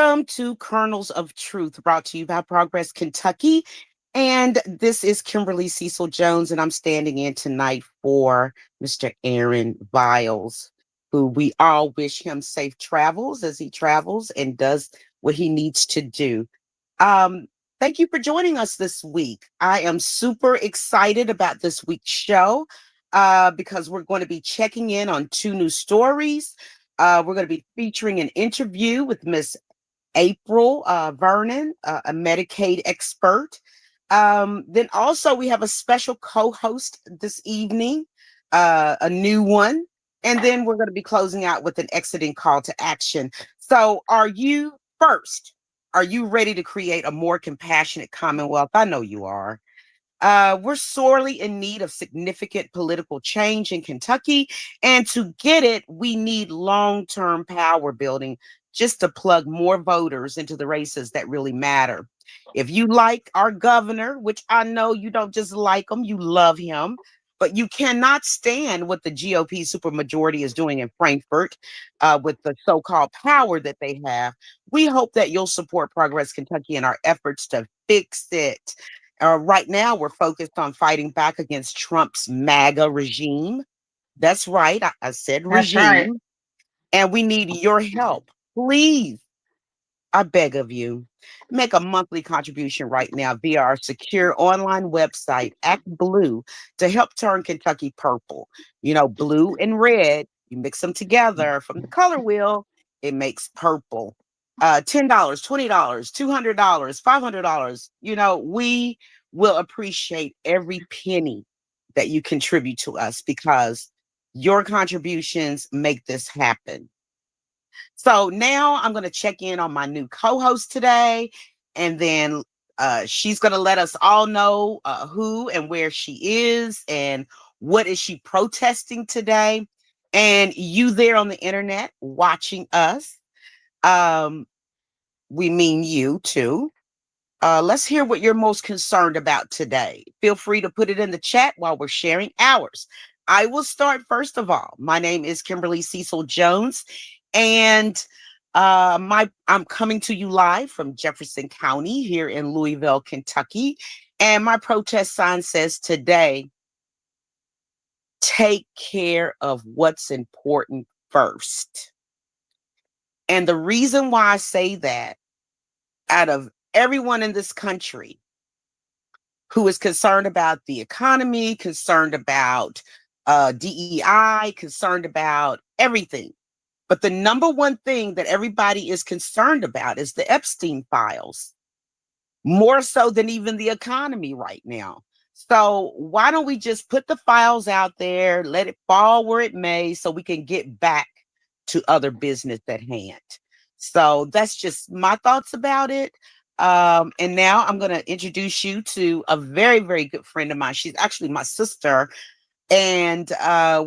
Welcome to Kernels of Truth, brought to you by Progress Kentucky. And this is Kimberly Cecil Jones, and I'm standing in tonight for Mr. Aaron Viles, who we all wish him safe travels as he travels and does what he needs to do. Um, Thank you for joining us this week. I am super excited about this week's show because we're going to be checking in on two new stories. We're going to be featuring an interview with Miss April Vernon, a Medicaid expert. Then also we have a special co-host this evening, a new one. And then we're going to be closing out with an exiting call to action. So are you ready to create a more compassionate Commonwealth? I know you are. We're sorely in need of significant political change in Kentucky. And to get it, we need long-term power building just to plug more voters into the races that really matter. If you like our governor, which I know you don't just like him, you love him, but you cannot stand what the GOP supermajority is doing in Frankfurt with the so-called power that they have, we hope that you'll support Progress Kentucky in our efforts to fix it. Right now, we're focused on fighting back against Trump's MAGA regime. That's right. I said That's right. regime. And we need your help. Please, I beg of you, make a monthly contribution right now via our secure online website, Act Blue, to help turn Kentucky purple. You know, blue and red, you mix them together from the color wheel, it makes purple. $10, $20, $200, $500. You know, we will appreciate every penny that you contribute to us because your contributions make this happen. So now I'm going to check in on my new co-host today, and then she's going to let us all know who and where she is and what is she protesting today. And you there on the internet watching us, we mean you too. Let's hear what you're most concerned about today. Feel free to put it in the chat while we're sharing ours. I will start first of all. My name is Kimberly Cecil Jones, and I'm coming to you live from Jefferson County here in Louisville, Kentucky. And my protest sign says today, take care of what's important first. And the reason why I say that, out of everyone in this country who is concerned about the economy, concerned about DEI, concerned about everything. But the number one thing that everybody is concerned about is the Epstein files, more so than even the economy right now. So why don't we just put the files out there, let it fall where it may, so we can get back to other business at hand. So that's just my thoughts about it. And now I'm going to introduce you to a very, very good friend of mine. She's actually my sister. And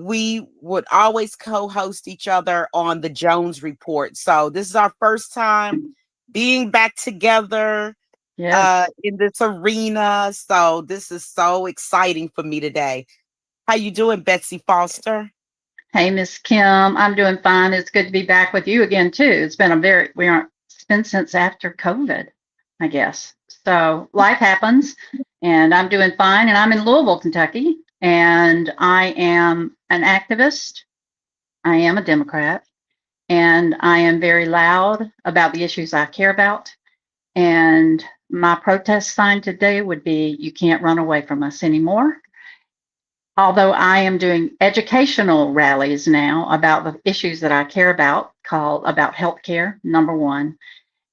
we would always co-host each other on the Jones Report. So this is our first time being back together Yes. in this arena. So this is so exciting for me today. How you doing, Betsy Foster? Hey, Miss Kim. I'm doing fine. It's good to be back with you again too. It's been since after COVID, I guess. So life happens, and I'm doing fine. And I'm in Louisville, Kentucky, and I am an activist. I am a Democrat, and I am very loud about the issues I care about. And my protest sign today would be, "You can't run away from us anymore." Although I am doing educational rallies now about the issues that I care about, called about healthcare, number one,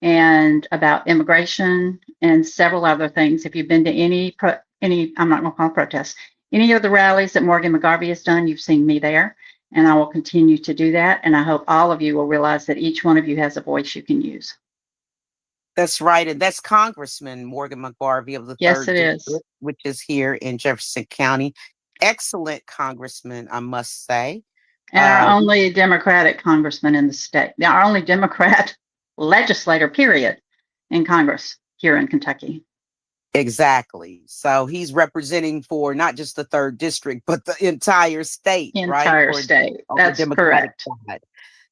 and about immigration and several other things. If you've been to I'm not going to call it protests, any of the rallies that Morgan McGarvey has done, you've seen me there, and I will continue to do that. And I hope all of you will realize that each one of you has a voice you can use. That's right. And that's Congressman Morgan McGarvey of the Yes, 3rd it is. District, which is here in Jefferson County. Excellent congressman, I must say. And our only Democratic congressman in the state, our only Democrat legislator, period, in Congress here in Kentucky. Exactly. So he's representing for not just the 3rd District, but the entire state, right? Entire For state. on the That's Democratic correct. side.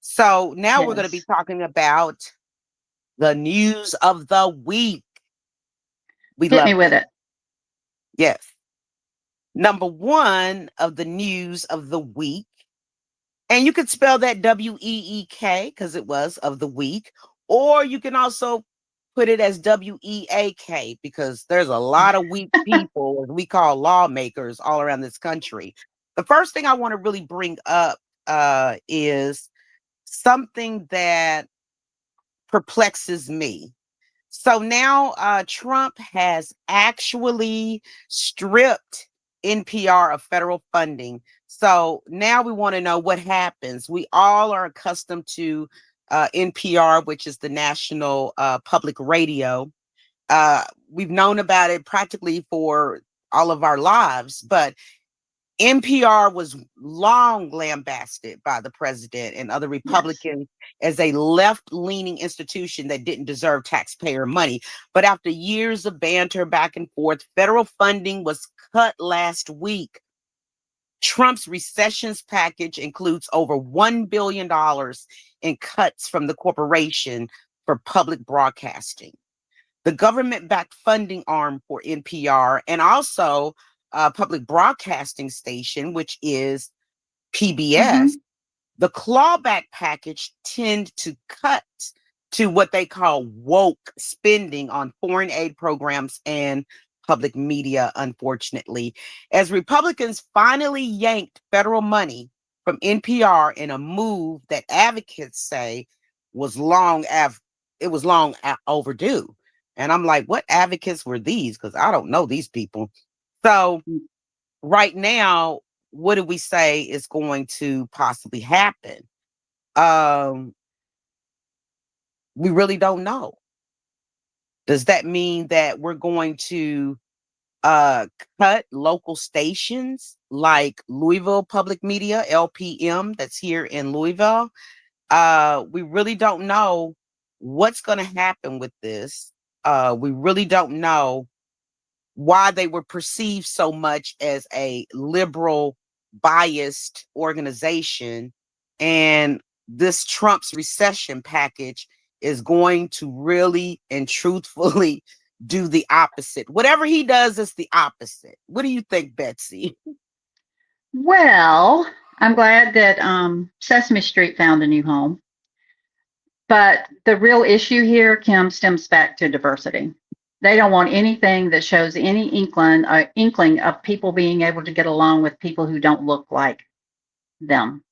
So now we're going to be Yes. talking about the news of the week. We Hit me love with this. it. Yes. Number one of the news of the week, and you could spell that WEEK because it was of the week, or you can also put it as WEAK because there's a lot of weak people, as we call lawmakers, all around this country. The first thing I want to really bring up is something that perplexes me. So now Trump has actually stripped NPR of federal funding. So now we want to know what happens. We all are accustomed to NPR, which is the National Public Radio. We've known about it practically for all of our lives, but NPR was long lambasted by the president and other Yes. Republicans as a left leaning institution that didn't deserve taxpayer money. But after years of banter back and forth, federal funding was cut last week. Trump's recessions package includes over $1 billion in cuts from the corporation for public broadcasting. The government backed funding arm for NPR and also public broadcasting station, which is PBS, Hmm. the clawback package tend to cut to what they call woke spending on foreign aid programs and public media, unfortunately. As Republicans finally yanked federal money from NPR in a move that advocates say was long overdue. And I'm like, what advocates were these? Because I don't know these people. So right now, what do we say is going to possibly happen? Um, we really don't know. Does that mean that we're going to uh cut local stations like Louisville Public Media, LPM, that's here in Louisville? We really don't know what's going to happen with this. We really don't know why they were perceived so much as a liberal biased organization, and this Trump's recession package is going to really and truthfully do the opposite. Whatever he does is the opposite. What do you think, Betsy? Well, I'm glad that Sesame Street found a new home. But the real issue here, Kim, stems back to diversity. They don't want anything that shows any inkling of people being able to get along with people who don't look like them.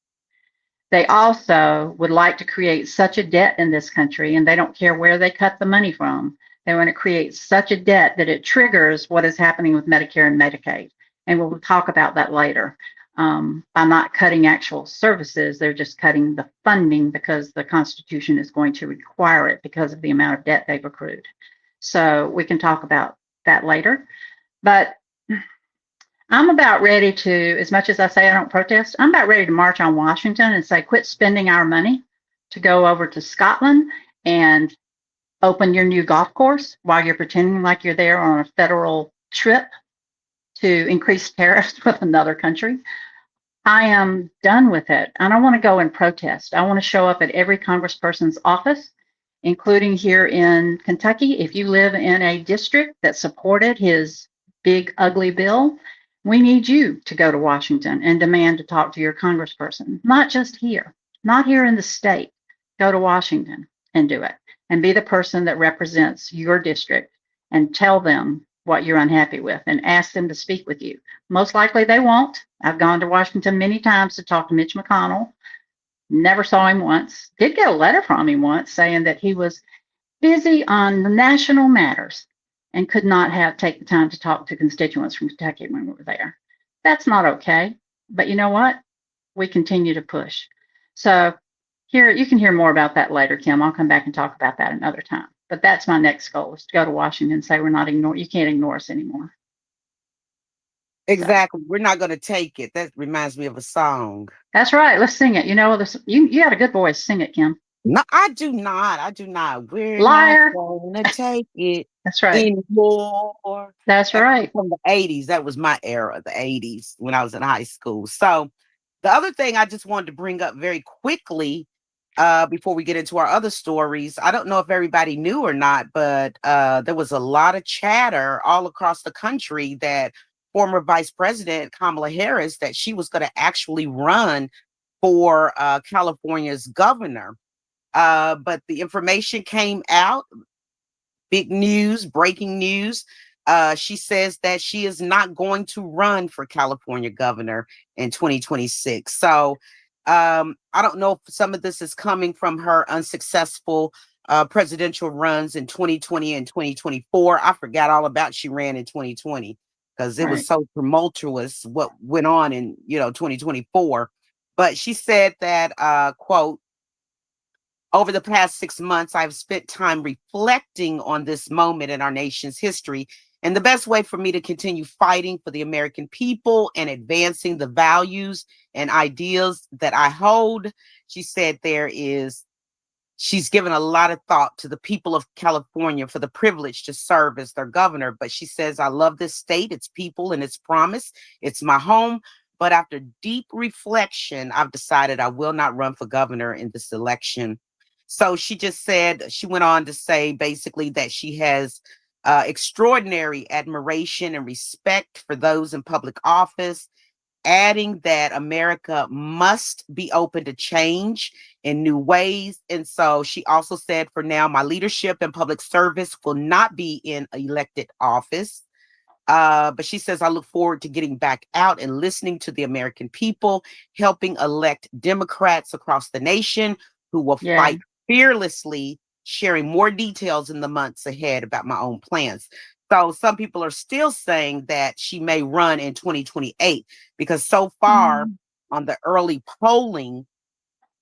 They also would like to create such a debt in this country, and they don't care where they cut the money from. They want to create such a debt that it triggers what is happening with Medicare and Medicaid. And we'll talk about that later. By not cutting actual services, they're just cutting the funding because the Constitution is going to require it because of the amount of debt they've accrued. So we can talk about that later. But I'm about ready to, as much as I say I don't protest, I'm about ready to march on Washington and say, quit spending our money to go over to Scotland and open your new golf course while you're pretending like you're there on a federal trip to increase tariffs with another country. I am done with it. I don't want to go and protest. I want to show up at every congressperson's office, including here in Kentucky. If you live in a district that supported his big, ugly bill, we need you to go to Washington and demand to talk to your congressperson, not just here, not here in the state. Go to Washington and do it and be the person that represents your district and tell them what you're unhappy with and ask them to speak with you. Most likely they won't. I've gone to Washington many times to talk to Mitch McConnell. Never saw him once. Did get a letter from him once saying that he was busy on national matters and could not take the time to talk to constituents from Kentucky when we were there. That's not okay. But you know what? We continue to push. So here you can hear more about that later, Kim. I'll come back and talk about that another time. But that's my next goal is to go to Washington and say we're not you can't ignore us anymore. So Exactly. We're not going to take it. That reminds me of a song. that's right. Let's sing it. You know, you had a good voice. Sing it, Kim. No, I do not. I do not. We're not Liar. going to take it That's right. anymore. That's That's right. from the 80s. That was my era, the 80s, when I was in high school. So the other thing I just wanted to bring up very quickly before we get into our other stories. I don't know if everybody knew or not, but there was a lot of chatter all across the country that former Vice President Kamala Harris, that she was going to actually run for California's governor. But the information came out, big news, breaking news. She says that she is not going to run for California governor in 2026. So I don't know if some of this is coming from her unsuccessful presidential runs in 2020 and 2024. I forgot all about she ran in 2020 because it was Right. so tumultuous what went on in 2024. But she said that quote, over the past 6 months, I've spent time reflecting on this moment in our nation's history and the best way for me to continue fighting for the American people and advancing the values and ideas that I hold. She said she's given a lot of thought to the people of California for the privilege to serve as their governor. But she says, I love this state, its people, and its promise. It's my home. But after deep reflection, I've decided I will not run for governor in this election. So she just said, she went on to say basically that she has extraordinary admiration and respect for those in public office, adding that America must be open to change in new ways. And so she also said, for now, my leadership and public service will not be in elected office. But she says, I look forward to getting back out and listening to the American people, helping elect Democrats across the nation who will Yeah. fight fearlessly, sharing more details in the months ahead about my own plans. So some people are still saying that she may run in 2028 because so far Mm. on the early polling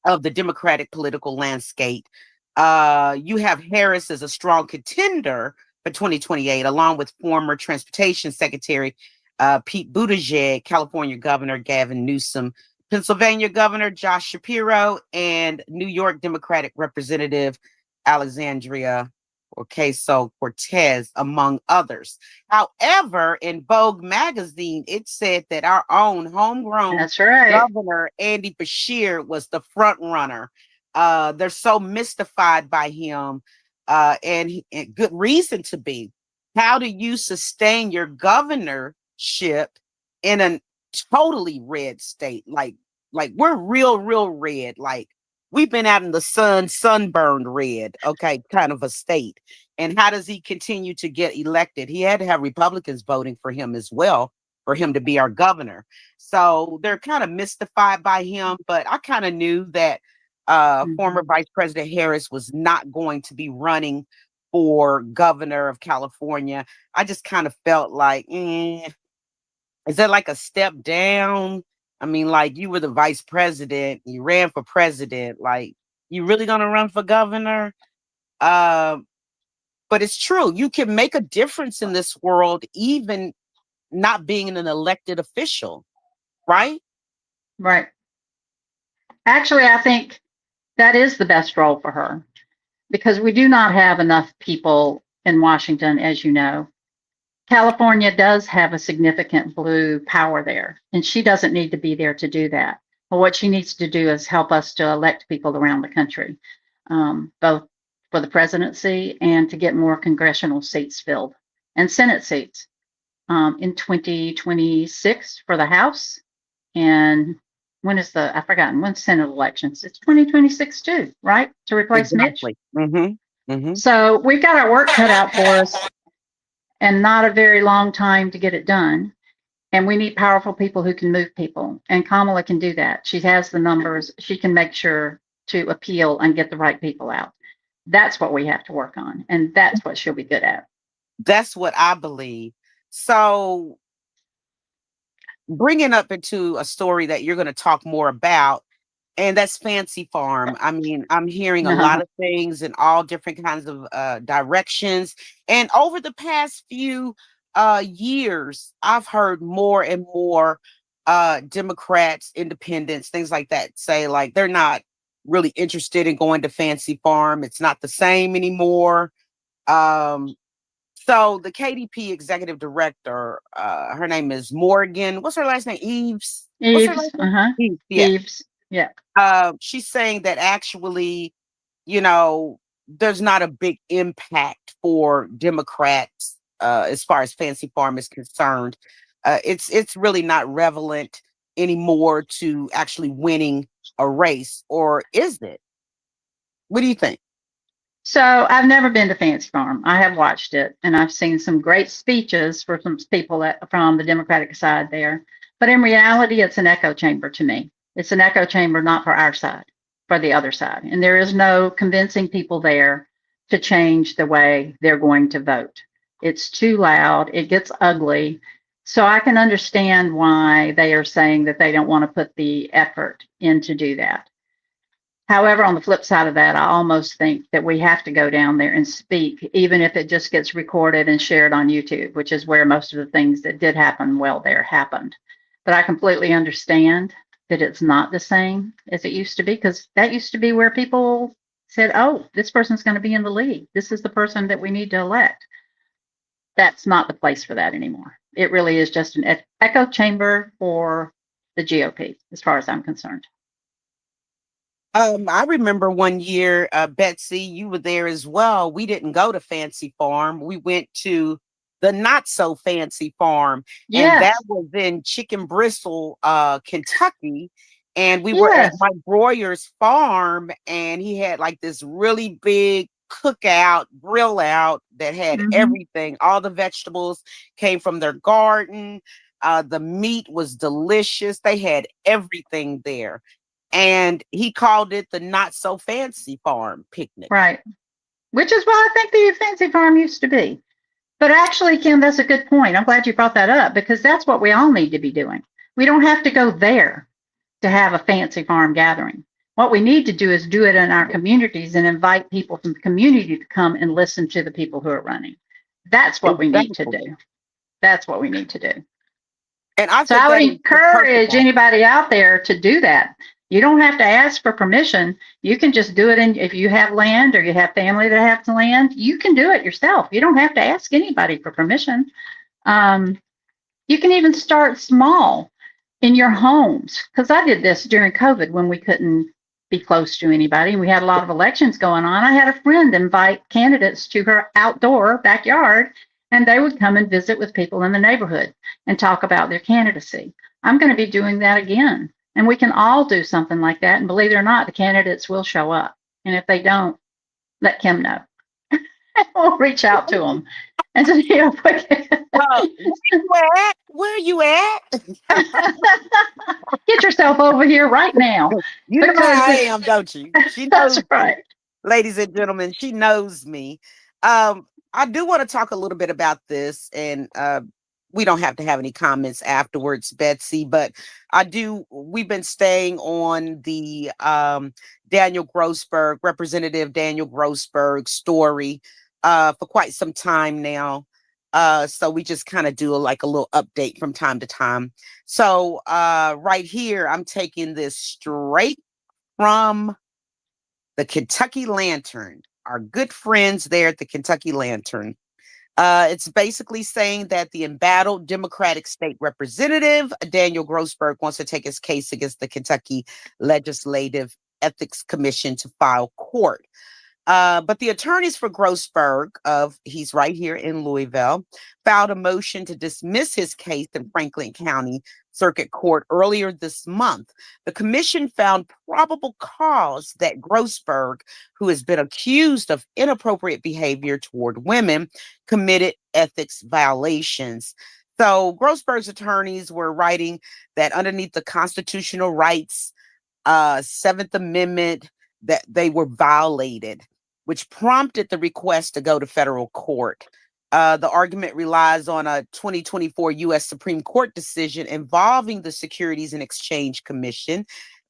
of the Democratic political landscape, you have Harris as a strong contender for 2028, along with former Transportation Secretary Pete Buttigieg, California Governor Gavin Newsom, Pennsylvania Governor Josh Shapiro, and New York Democratic Representative Alexandria Ocasio-Cortez, among others. However, in Vogue magazine, it said that our own homegrown That's right. Governor Andy Bashir was the front runner. They're so mystified by him, and good reason to be. How do you sustain your governorship in a totally red state? Like we're real red. Like we've been out in the sun, sunburned red. Okay, kind of a state. And how does he continue to get elected? He had to have Republicans voting for him as well for him to be our governor. So they're kind of mystified by him, but I kind of knew that former Mhm. Vice President Harris was not going to be running for governor of California. I just kind of felt like, is that like a step down? I mean, like you were the vice president, you ran for president, like you really gonna run for governor? Uh, but it's true, you can make a difference in this world, even not being an elected official, right? Right. Actually, I think that is the best role for her because we do not have enough people in Washington, as you know. California does have a significant blue power there, and she doesn't need to be there to do that. But what she needs to do is help us to elect people around the country, both for the presidency and to get more congressional seats filled and Senate seats in 2026 for the House. And when is I've forgotten, when's Senate elections? It's 2026 too, right? To replace Mitch. Exactly. Hmm. So we've got our work cut out for us and not a very long time to get it done. And we need powerful people who can move people. And Kamala can do that. She has the numbers. She can make sure to appeal and get the right people out. That's what we have to work on. And that's what she'll be good at. That's what I believe. So bringing up into a story that you're going to talk more about, and that's Fancy Farm. I mean, I'm hearing a lot of things in all different kinds of directions. And over the past few years, I've heard more and more Democrats, independents, things like that say like they're not really interested in going to Fancy Farm. It's not the same anymore. Um, so the KDP Executive Director, her name is Morgan. What's her last name? Eves. What's her Eves, last name? Eves. Yeah. Eves. Yeah. She's saying that actually, you know, there's not a big impact for Democrats as far as Fancy Farm is concerned. It's really not relevant anymore to actually winning a race, or is it? What do you think? So I've never been to Fancy Farm. I have watched it, and I've seen some great speeches for some people from the Democratic side there. But in reality, it's an echo chamber to me. It's an echo chamber not for our side, for the other side. And there is no convincing people there to change the way they're going to vote. It's too loud. It gets ugly. So I can understand why they are saying that they don't want to put the effort in to do that. However, on the flip side of that, I almost think that we have to go down there and speak, even if it just gets recorded and shared on YouTube, which is where most of the things that did happen well there happened. But I completely understand that it's not the same as it used to be, because that used to be where people said, oh, this person's going to be in the league. This is the person that we need to elect. That's not the place for that anymore. It really is just an echo chamber for the GOP, as far as I'm concerned. I remember one year, Betsy, you were there as well. We didn't go to Fancy Farm. We went to the not so fancy farm, and that Yes, was in Chicken Bristle, Kentucky. And we were at yes. my Breuer's farm, and he had like this really big cookout, grill out that had Hmm. everything. All the vegetables came from their garden. The meat was delicious. They had everything there, and he called it the not so fancy farm picnic. Right. Which is what I think the fancy farm used to be. But actually, Kim, that's a good point. I'm glad you brought that up because that's what we all need to be doing. We don't have to go there to have a fancy farm gathering. What we need to do is do it in our communities and invite people from the community to come and listen to the people who are running. That's what we need to Exactly. do. That's what we need to do. And I So think I would that is the perfect encourage option. anybody out there to do that. You don't have to ask for permission. You can just do it. And if you have land or you have family that has land, you can do it yourself. You don't have to ask anybody for permission. Um, you can even start small in your homes. Because I did this during COVID when we couldn't be close to anybody. We had a lot of elections going on. I had a friend invite candidates to her outdoor backyard, and they would come and visit with people in the neighborhood and talk about their candidacy. I'm going to be doing that again. And we can all do something like that. And believe it or not, the candidates will show up. And if they don't, let Kim know. We'll reach out to them and say, you know, Where you at? Where you at? get yourself over here right now You know how because I am, don't you? She that's knows me, right. ladies and gentlemen. She knows me. I do want to talk a little bit about this, and we don't have to have any comments afterwards, Betsy. But I do. We've been staying on the Daniel Grossberg, Representative Daniel Grossberg story for quite some time now. So we just kind of do like a little update from time to time. So right here, I'm taking this straight from the Kentucky Lantern, our good friends there at the Kentucky Lantern. It's basically saying that the embattled Democratic state representative, Daniel Grossberg, wants to take his case against the Kentucky Legislative Ethics Commission to file court. But the attorneys for Grossberg, he's right here in Louisville, filed a motion to dismiss his case in Franklin County Circuit Court earlier this month. The commission found probable cause that Grossberg, who has been accused of inappropriate behavior toward women, committed ethics violations. So Grossberg's attorneys were writing that underneath the constitutional rights, Seventh Amendment, that they were violated, which prompted the request to go to federal court. The argument relies on a 2024 U.S. Supreme Court decision involving the Securities and Exchange Commission,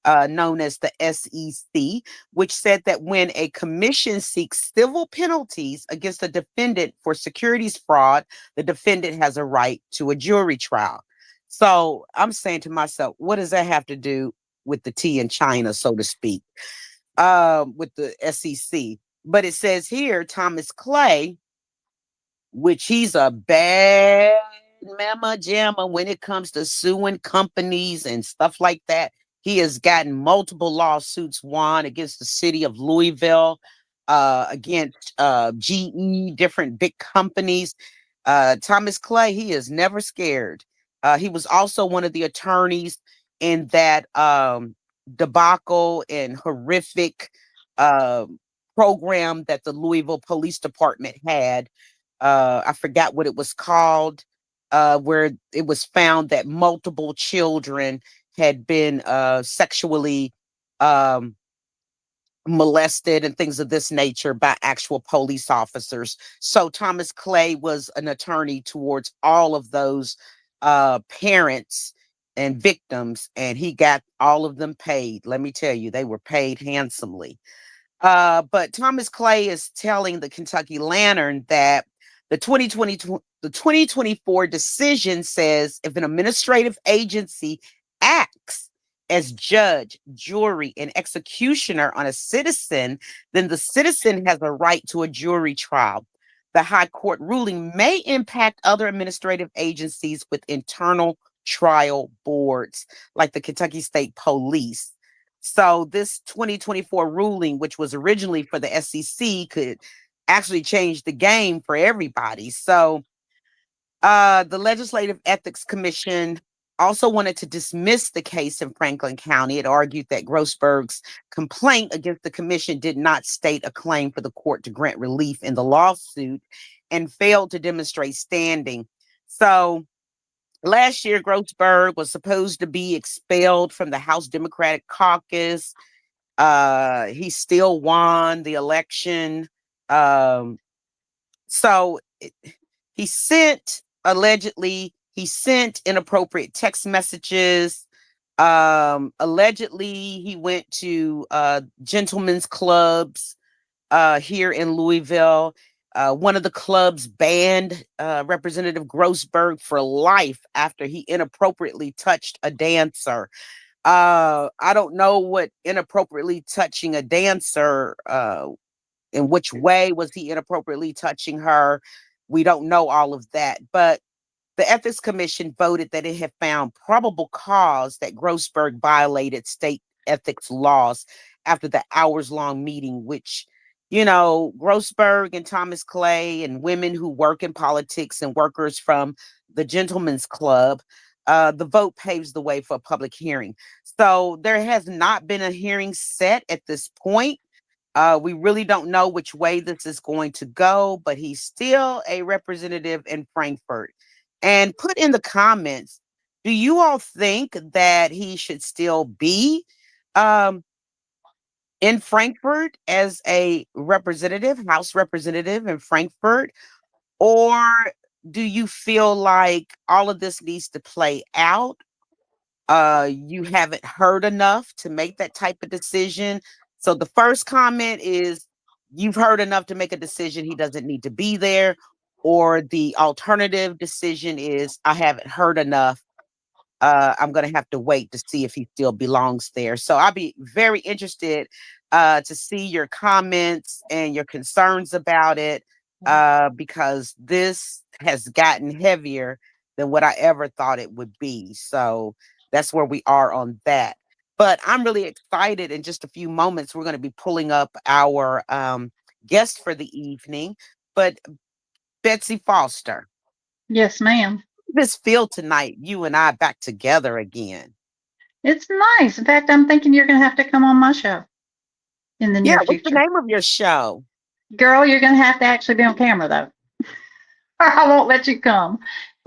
known as the SEC, which said that when a commission seeks civil penalties against a defendant for securities fraud, the defendant has a right to a jury trial. So I'm saying to myself, what does that have to do with the tea in China, so to speak, with the SEC? But it says here, Thomas Clay, which he's a bad mamma jamma when it comes to suing companies and stuff like that. He has gotten multiple lawsuits won against the city of Louisville, against GE, different big companies. Thomas Clay, he is never scared. He was also one of the attorneys in that debacle and horrific uh, program that the Louisville Police Department had. I forgot what it was called, where it was found that multiple children had been sexually um, molested and things of this nature by actual police officers. So Thomas Clay was an attorney towards all of those parents and victims, and he got all of them paid. Let me tell you, they were paid handsomely. But Thomas Clay is telling the Kentucky Lantern that the 2024 decision says if an administrative agency acts as judge, jury, and executioner on a citizen, then the citizen has a right to a jury trial. The High Court ruling may impact other administrative agencies with internal trial boards, like the Kentucky State Police. So this 2024 ruling, which was originally for the SEC, could actually change the game for everybody. So the Legislative Ethics Commission also wanted to dismiss the case in Franklin County. It argued that Grossberg's complaint against the commission did not state a claim for the court to grant relief in the lawsuit and failed to demonstrate standing. So last year, Grossberg was supposed to be expelled from the House Democratic Caucus. He still won the election. Um, so he sent inappropriate text messages. Allegedly, he went to gentlemen's clubs here in Louisville. One of the clubs banned Representative Grossberg for life after he inappropriately touched a dancer. I don't know what inappropriately touching a dancer, in which way was he inappropriately touching her. We don't know all of that, but the Ethics Commission voted that it had found probable cause that Grossberg violated state ethics laws after the hours-long meeting, which, Grossberg and Thomas Clay and women who work in politics and workers from the Gentlemen's Club, the vote paves the way for a public hearing. So there has not been a hearing set at this point. We really don't know which way this is going to go, but he's still a representative in Frankfort. And put in the comments, do you all think that he should still be um, in Frankfort as a representative, House representative in Frankfort? Or do you feel like all of this needs to play out? You haven't heard enough to make that type of decision. So the first comment is you've heard enough to make a decision he doesn't need to be there. Or the alternative decision is I haven't heard enough. I'm going to have to wait to see if he still belongs there. So I'll be very interested to see your comments and your concerns about it, because this has gotten heavier than what I ever thought it would be. So that's where we are on that. But I'm really excited. In just a few moments, we're going to be pulling up our guest for the evening. But Betsy Foster, Yes, ma'am. this feel tonight, you and I back together again. It's nice. In fact, I'm thinking you're going to have to come on my show in the Yeah, near what's the future. name of your show? Girl, you're going to have to actually be on camera, though. Or I won't let you come.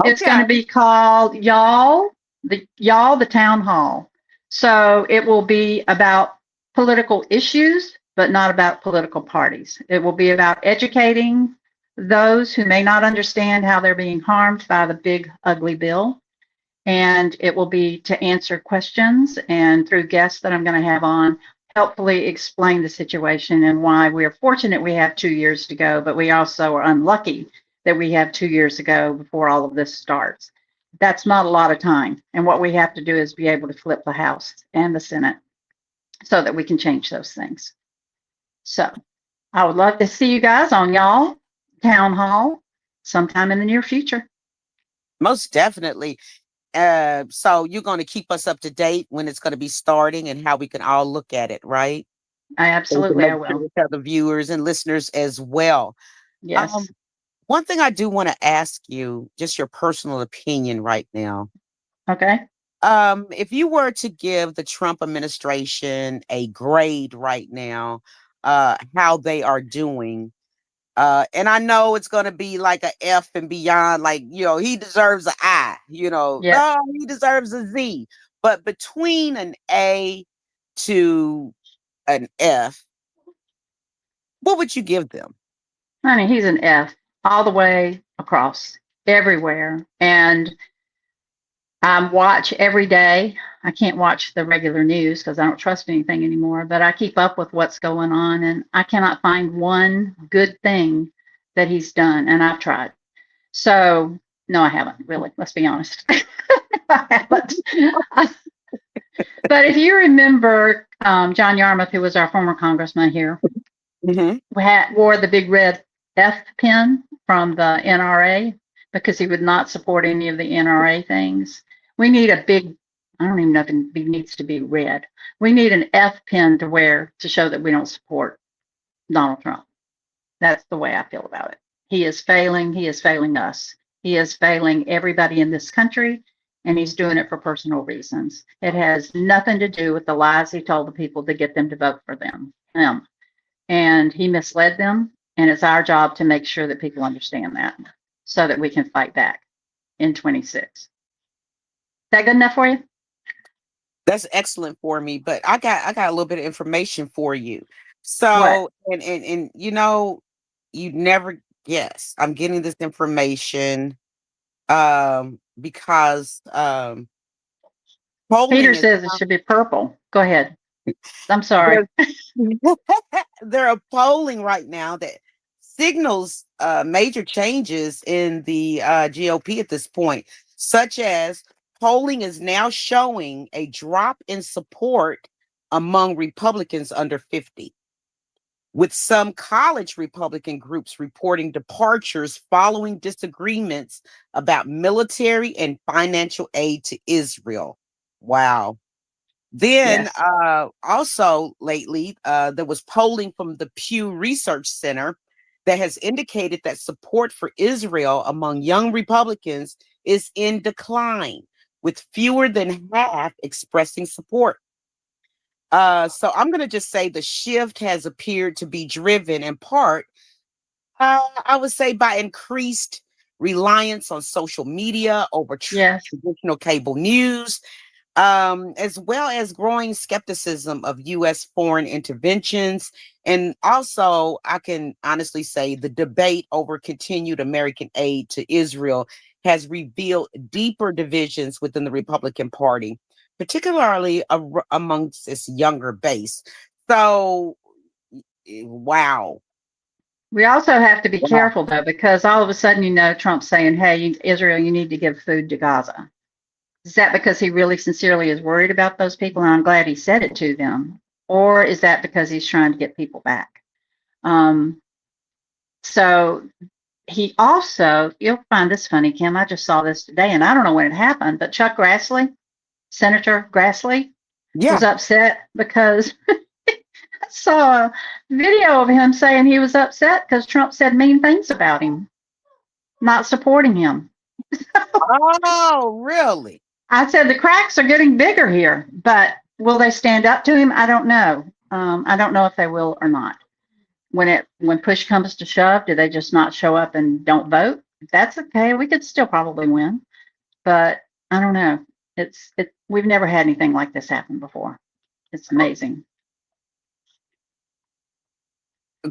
It's going Okay. to be called the Town Hall. So it will be about political issues, but not about political parties. It will be about educating those who may not understand how they're being harmed by the big, ugly bill. And it will be to answer questions and through guests that I'm going to have on, helpfully explain the situation and why we're fortunate we have 2 years to go, but we also are unlucky that we have 2 years to go before all of this starts. That's not a lot of time. And what we have to do is be able to flip the House and the Senate so that we can change those things. So I would love to see you guys on y'all town hall sometime in the near future. Most definitely. So you're going to keep us up to date when it's going to be starting and how we can all look at it, right? So we can Absolutely, make I sure will. to tell the viewers and listeners as well. Um, Yes. One thing I do want to ask you, just your personal opinion right now. Okay. If you were to give the Trump administration a grade right now, how they are doing, and I know it's going to be like a F and beyond, like, he deserves an I, Yeah. no, he deserves a Z. But between an A to an F, what would you give them? Honey, he's an F all the way across, everywhere. And I watch every day. I can't watch the regular news because I don't trust anything anymore, but I keep up with what's going on and I cannot find one good thing that he's done. And I've tried. So, no, I haven't really. Let's be honest. I haven't. But if you remember John Yarmouth, who was our former congressman here, Hmm. wore the big red F pin from the NRA because he would not support any of the NRA things. We need a big, I don't even know if it needs to be red. We need an F pin to wear to show that we don't support Donald Trump. That's the way I feel about it. He is failing. He is failing us. He is failing everybody in this country, and he's doing it for personal reasons. It has nothing to do with the lies he told the people to get them to vote for him. And he misled them. And it's our job to make sure that people understand that so that we can fight back in 26. Is that good enough for you? That's excellent for me, but I got a little bit of information for you. What? So, and you'd never guess. I'm getting this information because polling Peter is says it should be purple. Go ahead. I'm sorry. there's there are polling right now that signals major changes in the GOP at this point, such as polling is now showing a drop in support among Republicans under 50, with some college Republican groups reporting departures following disagreements about military and financial aid to Israel. Wow. Then Yes. also lately, there was polling from the Pew Research Center that has indicated that support for Israel among young Republicans is in decline, with fewer than half expressing support. So I'm going to just say the shift has appeared to be driven in part, I would say, by increased reliance on social media over Yes. traditional cable news, as well as growing skepticism of U.S. foreign interventions. And also, I can honestly say the debate over continued American aid to Israel has revealed deeper divisions within the Republican Party, particularly amongst its younger base. So, wow. We also have to be Wow. careful though, because all of a sudden, Trump's saying, "Hey, Israel, you need to give food to Gaza." Is that because he really sincerely is worried about those people? And I'm glad he said it to them. Or is that because he's trying to get people back? Um, so he also, you'll find this funny, Kim. I just saw this today and I don't know when it happened, but Chuck Grassley, Senator Grassley, was Yeah. upset because I saw a video of him saying he was upset because Trump said mean things about him, not supporting him. Oh, really? I said the cracks are getting bigger here, but will they stand up to him? I don't know. I don't know if they will or not. When push comes to shove, do they just not show up and don't vote? If that's okay, we could still probably win, but I don't know. We've never had anything like this happen before. It's amazing.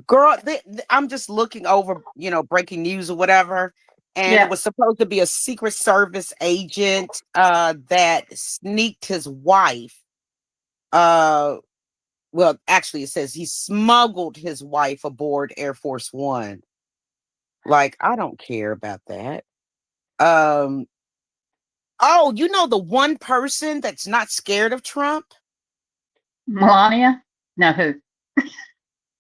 Girl, I'm just looking over, breaking news or whatever, and it Yeah. was supposed to be a Secret Service agent that sneaked his wife. Uh, well, actually, it says he smuggled his wife aboard Air Force One. Like, I don't care about that. Um, oh, the one person that's not scared of Trump? Melania? No, who?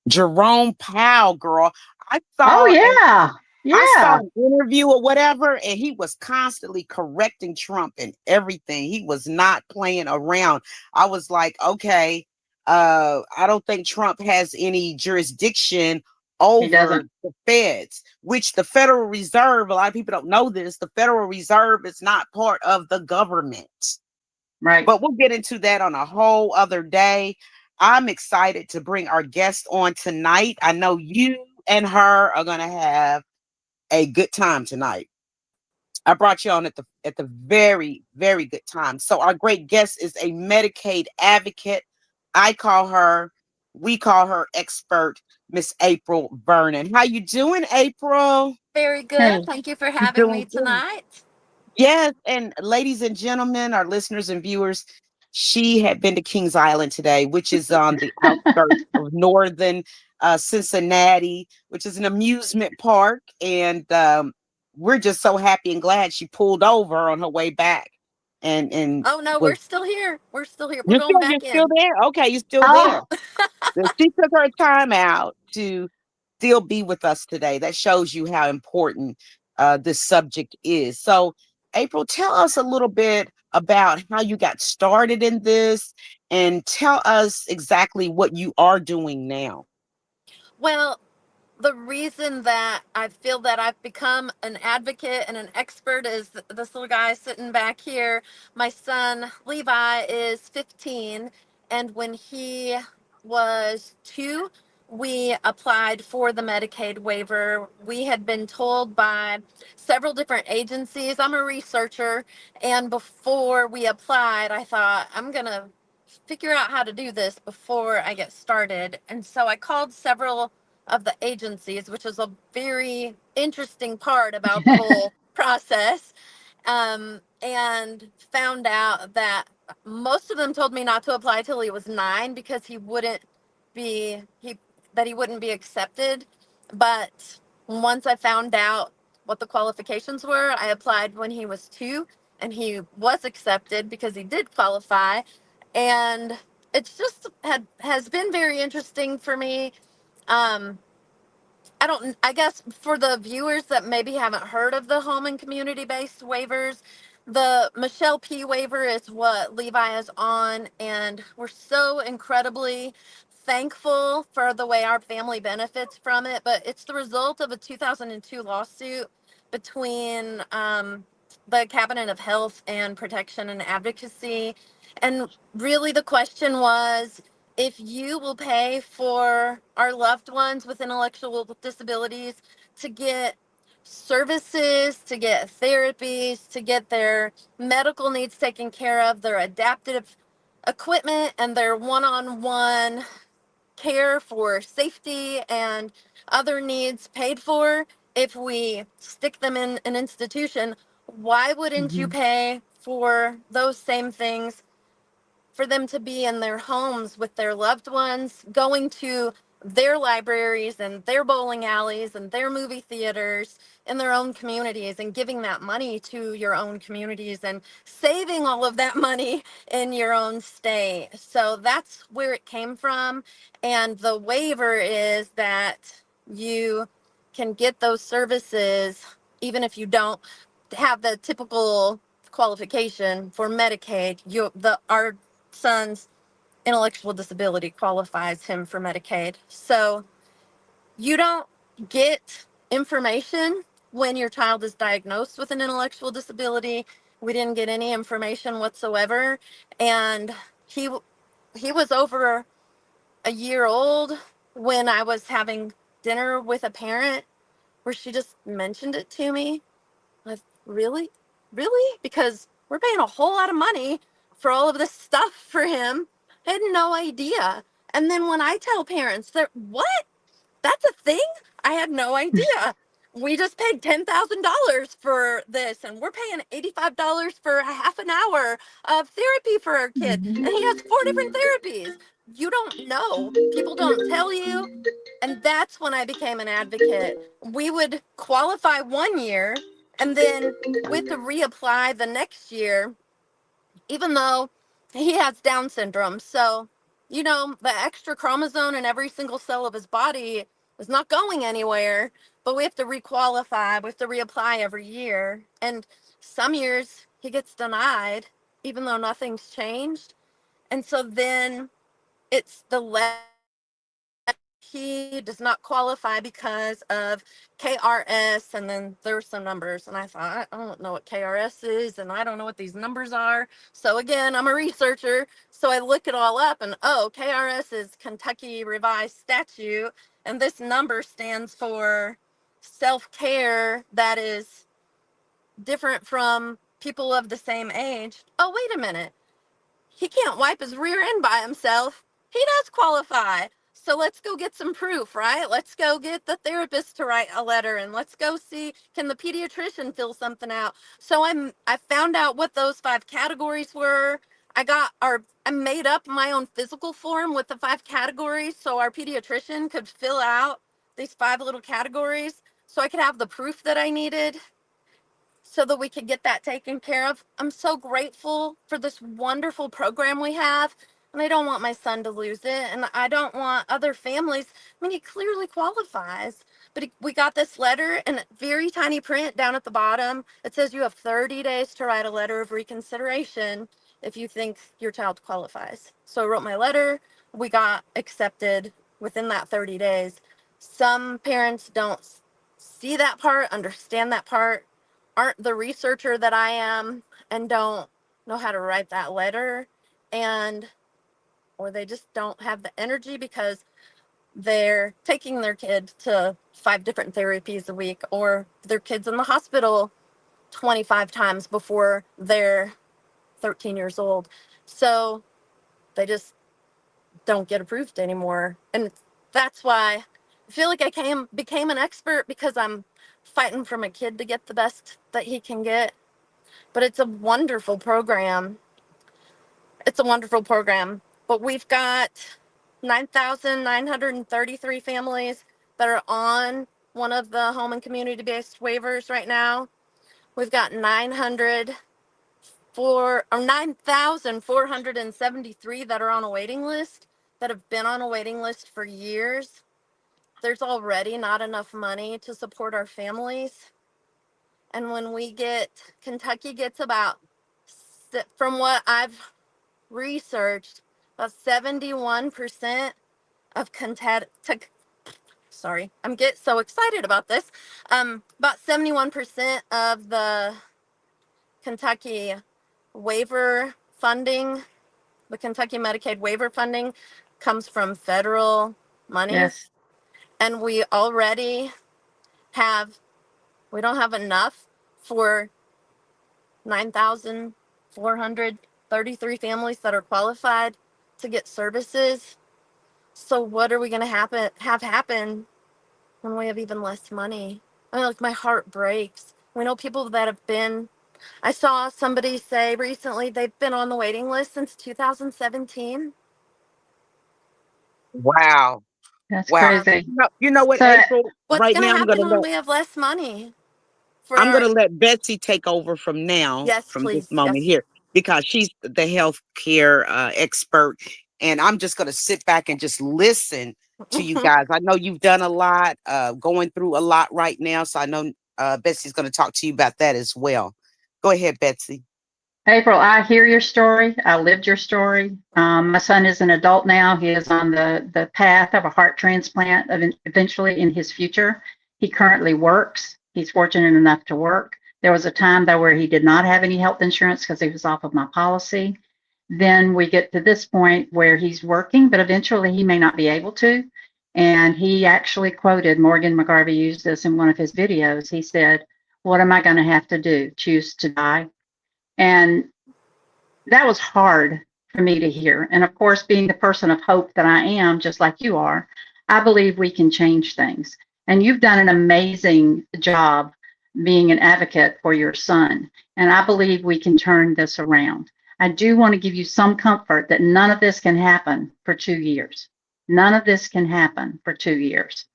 Jerome Powell, girl. I Oh saw yeah. I saw Yeah, an interview or whatever, and he was constantly correcting Trump and everything. He was not playing around. I was like, okay, I don't think Trump has any jurisdiction he doesn't. over the feds, which the Federal Reserve, a lot of people don't know this, the Federal Reserve is not part of the government. Right. But we'll get into that on a whole other day. I'm excited to bring our guest on tonight. I know you and her are going to have a good time tonight. I brought you on at the very, very good time. So our great guest is a Medicaid advocate. I call her, we call her expert, Miss April Vernon. How you doing, April? Very good. Hey. Thank you for You having me doing good? tonight. Yes, and ladies and gentlemen, our listeners and viewers, she had been to Kings Island today, which is on the outskirts of northern Cincinnati, which is an amusement park. And we're just so happy and glad she pulled over on her way back and Oh no, we're was still here. We're still here. We're you're going you're back still in. there? Okay, you're still there. Oh, So she took her time out to still be with us today. That shows you how important this subject is. So, April, tell us a little bit about how you got started in this and tell us exactly what you are doing now. Well, the reason that I feel that I've become an advocate and an expert is this little guy sitting back here. My son Levi is 15, and when he was 2, we applied for the Medicaid waiver. We had been told by several different agencies. I'm a researcher, and before we applied, I thought, I'm going to figure out how to do this before I get started. And so I called several of the agencies, which is a very interesting part about the whole process, and found out that most of them told me not to apply till he was 9 because he wouldn't be accepted. But once I found out what the qualifications were, I applied when he was 2, and he was accepted because he did qualify. And it's just has been very interesting for me. um I guess for the viewers that maybe haven't heard of the home and community based waivers, the Michelle P waiver is what Levi is on. And we're so incredibly thankful for the way our family benefits from it. But it's the result of a 2002 lawsuit between the Cabinet of Health and Protection and Advocacy. And really, the question was, if you will pay for our loved ones with intellectual disabilities to get services, to get therapies, to get their medical needs taken care of, their adaptive equipment, and their one on one care for safety and other needs paid for, if we stick them in an institution, why wouldn't you mhm. pay for those same things for them to be in their homes with their loved ones, going to their libraries and their bowling alleys and their movie theaters in their own communities, and giving that money to your own communities and saving all of that money in your own state. So that's where it came from. And the waiver is that you can get those services even if you don't have the typical qualification for Medicaid. Our son's intellectual disability qualifies him for Medicaid. So you don't get information when your child is diagnosed with an intellectual disability. We didn't get any information whatsoever. And he he was over a year old when I was having dinner with a parent where she just mentioned it to me. Like, really? Really? Because we're paying a whole lot of money for all of this stuff for him. I had no idea. And then when I tell parents, they're, what? That's a thing? I had no idea. We just paid $10,000 for this, and we're paying $85 for a half an hour of therapy for our kid. Mhm. And he has 4 different therapies. You don't know. People don't tell you. And that's when I became an advocate. We would qualify 1 year, and then with the reapply the next year, even though he has Down syndrome. So, the extra chromosome in every single cell of his body is not going anywhere. but we have to requalify. We have to reapply every year. And some years he gets denied, even though nothing's changed. And so then it's the he does not qualify because of KRS, and then there's some numbers. And I thought, I don't know what KRS is, and I don't know what these numbers are. So again, I'm a researcher, so I look it all up, and oh, KRS is Kentucky Revised Statute, and this number stands for self-care that is different from people of the same age. Oh, wait a minute. He can't wipe his rear end by himself. He does qualify. So let's go get some proof, right? Let's go get the therapist to write a letter, and let's go see, can the pediatrician fill something out? So I found out what those 5 categories were. I made up my own physical form with the 5 categories so our pediatrician could fill out these 5 little categories so I could have the proof that I needed so that we could get that taken care of. I'm so grateful for this wonderful program we have, and I don't want my son to lose it, and I don't want other families. I mean, he clearly qualifies, but we got this letter in very tiny print down at the bottom. It says you have 30 days to write a letter of reconsideration if you think your child qualifies. So I wrote my letter. We got accepted within that 30 days. Some parents don't see that part, understand that part, aren't the researcher that I am, and don't know how to write that letter, or they just don't have the energy because they're taking their kid to 5 different therapies a week, or their kid's in the hospital 25 times before they're 13 years old. So they just don't get approved anymore. And that's why I feel like I became an expert, because I'm fighting for my kid to get the best that he can get. But it's a wonderful program. It's a wonderful program. But we've got 9,933 families that are on one of the home and community-based waivers right now. We've got 9,473 that are on a waiting list, that have been on a waiting list for years. There's already not enough money to support our families. And Kentucky gets about, from what I've researched, about 71% of sorry, I'm getting so excited about this. About 71% of the Kentucky waiver funding, the Kentucky Medicaid waiver funding, comes from federal monies. Yes. And we don't have enough for 9,433 families that are qualified to get services. So what are we going to have happen when we have even less money? I mean, like, my heart breaks. We know people that I saw somebody say recently they've been on the waiting list since 2017. Wow. That's Wow. crazy. You know what, So April? What's Right going to now, happen when we have less money? I'm going to let Betsy take over from Yes, from please. this moment Yes. here, because she's the healthcare expert. And I'm just going to sit back and just listen to you guys. I know you've done a lot, going through a lot right now. So I know Betsy's going to talk to you about that as well. Go ahead, Betsy. April, I hear your story. I lived your story. My son is an adult now. He is on the path of a heart transplant eventually in his future. He currently works. He's fortunate enough to work. There was a time though where he did not have any health insurance because he was off of my policy. Then we get to this point where he's working, but eventually he may not be able to. And he actually quoted, Morgan McGarvey used this in one of his videos. He said, "What am I going to have to do? Choose to die?" And that was hard for me to hear. And of course, being the person of hope that I am, just like you are, I believe we can change things. And you've done an amazing job being an advocate for your son. And I believe we can turn this around. I do want to give you some comfort that none of this can happen for 2 years. None of this can happen for 2 years.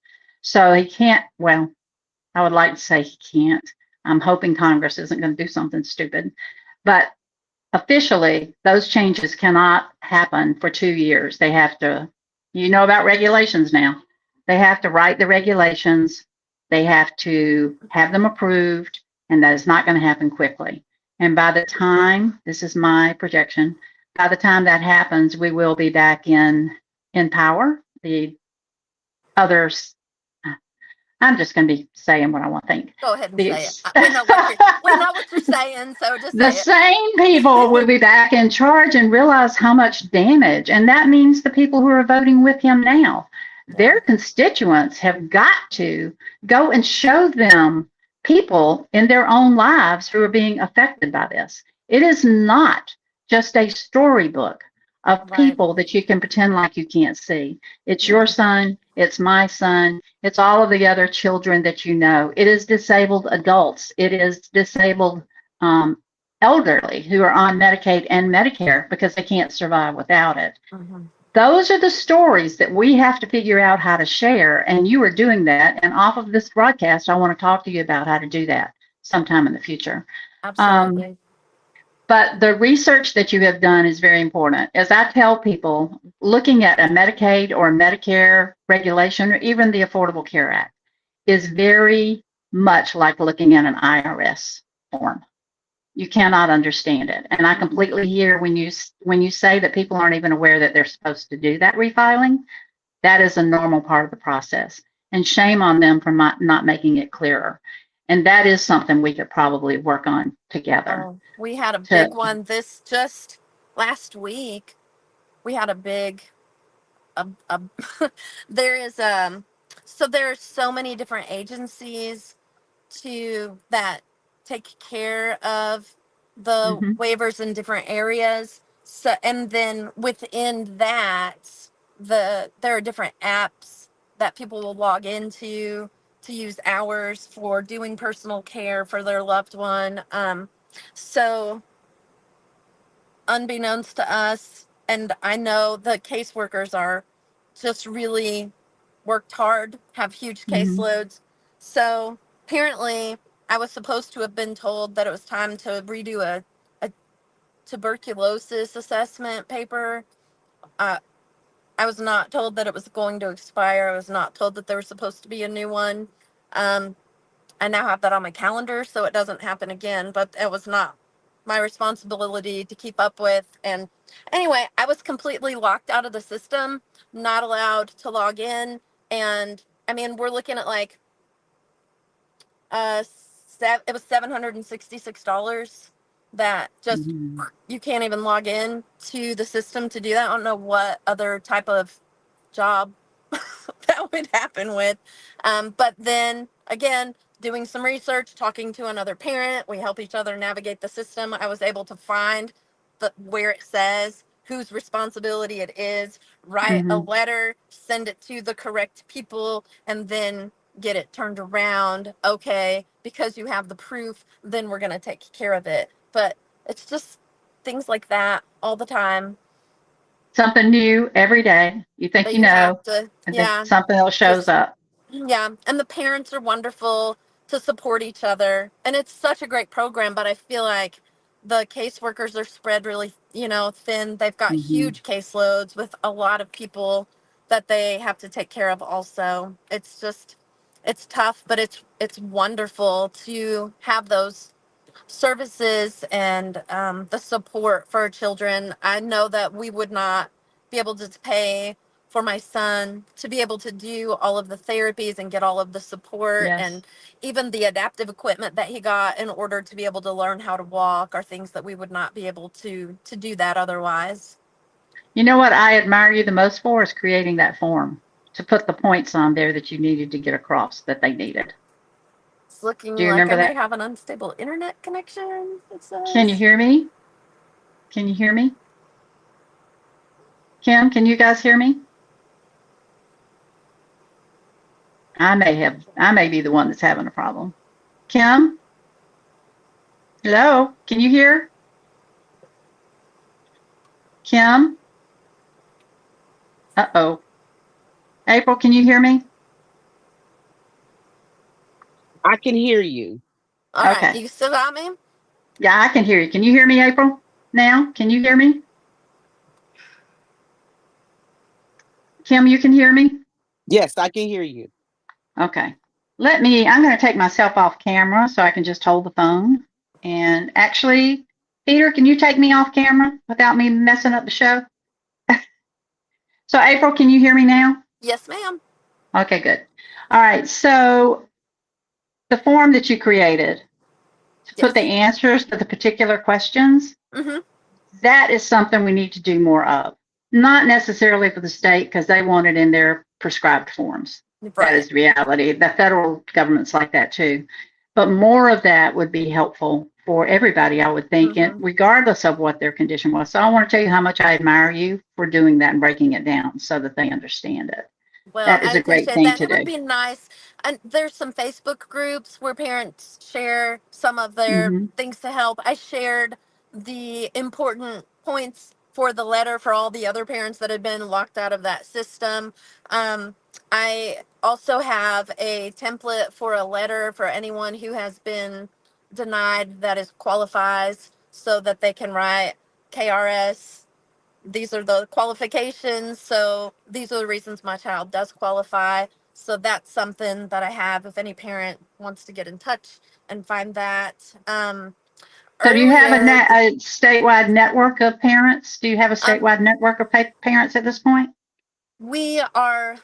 So he can't, well, I would like to say he can't. I'm hoping Congress isn't going to do something stupid. But officially, those changes cannot happen for 2 years. They have to, you know about regulations now. They have to write the regulations. They have to have them approved, and that is not going to happen quickly. And by the time, this is my projection, by the time that happens, we will be back in power. The others, I'm just going to be saying what I want to think. Go ahead and say it. We know what you're saying, so just the say it. same people will be back in charge and realize how much damage, and that means the people who are voting with him now, their constituents have got to go and show them people in their own lives who are being affected by this. It is not just a storybook of people that you can pretend like you can't see. It's your son, it's my son, it's all of the other children that you know. It is disabled adults, it is disabled elderly who are on Medicaid and Medicare because they can't survive without it. Mm-hmm. Those are the stories that we have to figure out how to share, and you are doing that. And off of this broadcast, I want to talk to you about how to do that sometime in the future. Absolutely. But the research that you have done is very important. As I tell people, looking at a Medicaid or a Medicare regulation, or even the Affordable Care Act, is very much like looking at an IRS form. You cannot understand it. And I completely hear when you say that people aren't even aware that they're supposed to do that refiling. That is a normal part of the process. And shame on them for not making it clearer. And that is something we could probably work on together. Oh, we had a big one just last week. We had a big, there is, so there are so many different agencies that take care of the waivers in different areas. So, and then within that, there are different apps that people will log into to use hours for doing personal care for their loved one. So unbeknownst to us, and I know the caseworkers are just really worked hard, have huge caseloads. So apparently I was supposed to have been told that it was time to redo a tuberculosis assessment paper. I was not told that it was going to expire. I was not told that there was supposed to be a new one. I now have that on my calendar so it doesn't happen again, but it was not my responsibility to keep up with. And anyway, I was completely locked out of the system, not allowed to log in. And I mean, we're looking at like, it was $766 that just, you can't even log in to the system to do that. I don't know what other type of job that would happen with. But then again, doing some research, talking to another parent, we help each other navigate the system. I was able to find where it says whose responsibility it is, write a letter, send it to the correct people, and then get it turned around. Okay, because you have the proof, then we're going to take care of it. But it's just things like that all the time. Something new every day. You think you know, and then something else shows up. Yeah, and the parents are wonderful to support each other, and it's such a great program. But I feel like the caseworkers are spread really, thin. They've got huge caseloads with a lot of people that they have to take care of. Also, it's tough, but it's wonderful to have those services and the support for our children. I know that we would not be able to pay for my son to be able to do all of the therapies and get all of the support and even the adaptive equipment that he got in order to be able to learn how to walk are things that we would not be able to do that otherwise. You know what I admire you the most for is creating that form to put the points on there that you needed to get across that they needed. It's looking Do you like remember I that? may have an unstable internet connection. It says. Can you hear me? Can you hear me? Kim, can you guys hear me? I may be the one that's having a problem. Kim? Hello? Can you hear? Kim? Uh-oh. April, can you hear me? I can hear you. All right. You still got me? Yeah, I can hear you. Can you hear me, April? Now? Can you hear me? Kim, you can hear me? Yes, I can hear you. Okay. I'm going to take myself off camera so I can just hold the phone. And actually, Peter, can you take me off camera without me messing up the show? So, April, can you hear me now? Yes, ma'am. Okay, good. All right. So, the form that you created to put the Yes. answers to the particular questions, Mm-hmm. that is something we need to do more of. Not necessarily for the state because they want it in their prescribed forms. That Right. is the reality. The federal government's like that too. But more of that would be helpful for everybody, I would think, and Mm-hmm. regardless of what their condition was. So I want to tell you how much I admire you for doing that and breaking it down so that they understand it. Well, That is I a great appreciate thing that. And to it would do. be nice. And there's some Facebook groups where parents share some of their Mm-hmm. things to help. I shared the important points for the letter for all the other parents that had been locked out of that system. Um, I also have a template for a letter for anyone who has been denied that is qualifies so that they can write KRS. These are the qualifications. So these are the reasons my child does qualify. So that's something that I have if any parent wants to get in touch and find that. So do you have Earlier, a statewide network of parents? Do you have a um, statewide network of parents at this point?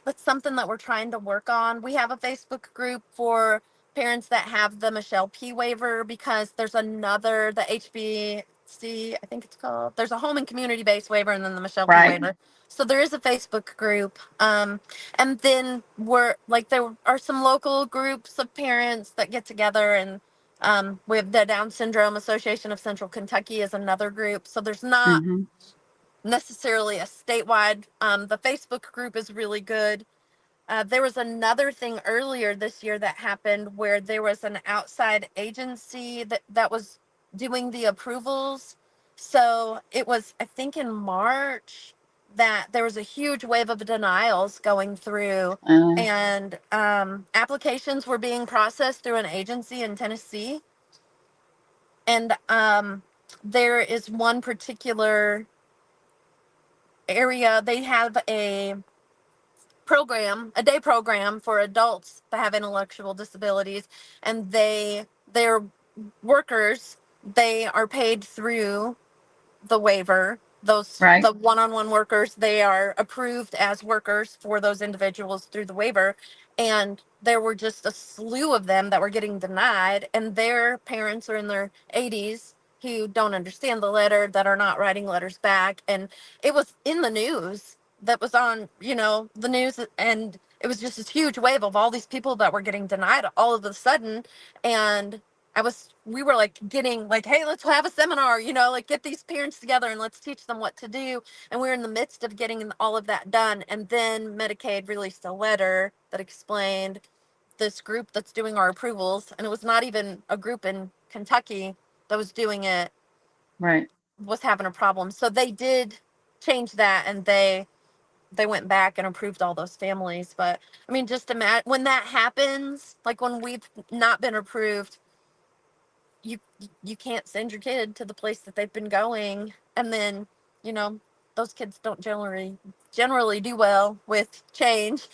that's something that we're trying to work on. We have a Facebook group for parents that have the Michelle P waiver because there's another, the HBC, I think it's called. There's a home and community based waiver and then the Michelle P Right. waiver. So there is a Facebook group. And then there are some local groups of parents that get together and we have the Down Syndrome Association of Central Kentucky is another group. So there's not Mm-hmm. necessarily a statewide. The Facebook group is really good. There was another thing earlier this year that happened where there was an outside agency that was doing the approvals. So it was, I think, in March that there was a huge wave of denials going through, and applications were being processed through an agency in Tennessee. And there is one particular area, they have a day program for adults that have intellectual disabilities, and their workers, they are paid through the waiver. Right. The one-on-one workers, they are approved as workers for those individuals through the waiver. And there were just a slew of them that were getting denied, and their parents are in their 80s who don't understand the letter, that are not writing letters back. And it was in the news, that was on, the news, and it was just this huge wave of all these people that were getting denied all of a sudden. And we were like getting like, hey, let's have a seminar, like get these parents together and let's teach them what to do. And we were in the midst of getting all of that done. And then Medicaid released a letter that explained this group that's doing our approvals. And it was not even a group in Kentucky that was doing it, Right. was having a problem. So they did change that, and they went back and approved all those families. But I mean, just imagine when that happens, like when we've not been approved, you you can't send your kid to the place that they've been going, and then you know those kids don't generally do well with change,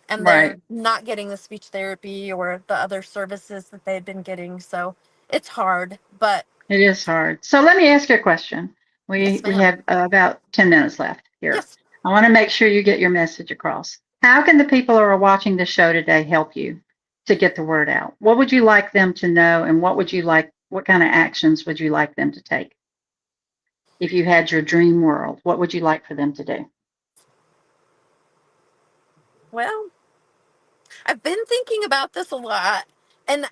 and they're Right. not getting the speech therapy or the other services that they've been getting. So it's hard, but It is hard. So let me ask you a question. yes, We ma'am. have about 10 minutes left here. Yes. I want to make sure you get your message across. How can the people who are watching the show today help you to get the word out? What would you like them to know, and what kind of actions would you like them to take? If you had your dream world, what would you like for them to do? Well, I've been thinking about this a lot, and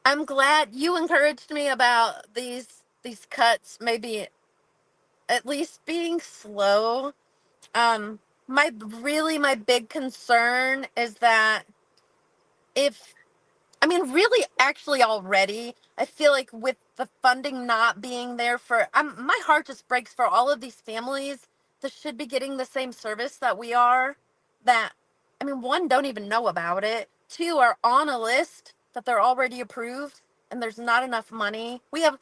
I'm glad you encouraged me about these cuts, maybe at least being slow. Um, my big concern is that if, I mean, really, actually, already, I feel like with the funding not being there my heart just breaks for all of these families that should be getting the same service that we are. That, I mean, one, don't even know about it. Two, are on a list that they're already approved, and there's not enough money. We have